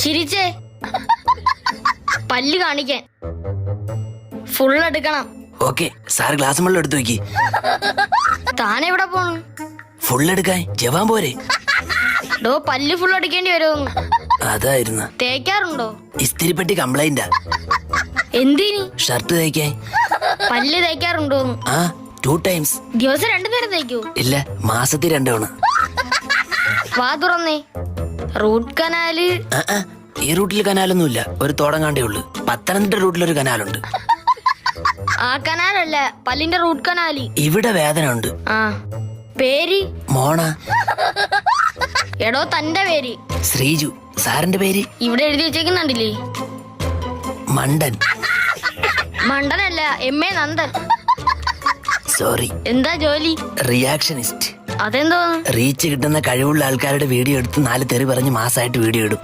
ചിരിച്ചേ. പല്ല് കാണിക്കാൻ ഫുൾ എടുക്കണം. ഓക്കെ സാർ ഗ്ലാസ് വെള്ളം എടുത്തു വെക്കി. താനെവിടെ പോണു? ഫുൾ എടുക്കാൻ ജവാൻ പോരെ. ഡോ പല്ല് ഫുൾ അടിക്കേണ്ടി വരുമെന്ന്. അതായിരുന്നു. തേക്കാറുണ്ടോ? ഇസ്തിരിപ്പെട്ടി കംപ്ലൈന്റാ. എന്തിനി? ഷർട്ട് തേക്കാൻ. പല്ല് തേക്കാറുണ്ടോന്ന്? ആ 2 times. ദിവസം 2 നേരം തേക്കൂ? ഇല്ല, മാസത്തിൽ 2 തവണ. വാ തുറന്നേ. Root canal. ഈ റൂട്ടിൽ കനാലൊന്നുമില്ല, ഒരു തോടങ്ങാണ്ടേ ഉള്ളു. പത്തനംതിട്ട റൂട്ടിലൊരു കനാലുണ്ട്. ആ കനാലല്ല, പല്ലിന്റെ റൂട്ട് കനാല്. ഇവിടെ വേദന ഉണ്ട്. ആ പേര്? മോണ. എടോ തന്റെ പേര്? ശ്രീജു. സാറിന്റെ പേര്? ഇവിടെ എഴുതി വെച്ചേക്കുന്നുണ്ടില്ലേ? മണ്ടൻ. മണ്ടനല്ല, MA നന്ദൻ. സോറി. എന്താ ജോലി? റിയാക്ഷനിസ്റ്റ്. അതെന്തോന്ന്? റീച്ച് കിട്ടുന്ന കഴിവുള്ള ആൾക്കാരുടെ വീഡിയോ എടുത്ത് 4 തെറി പറഞ്ഞ് മാസമായിട്ട് വീഡിയോ ഇടും.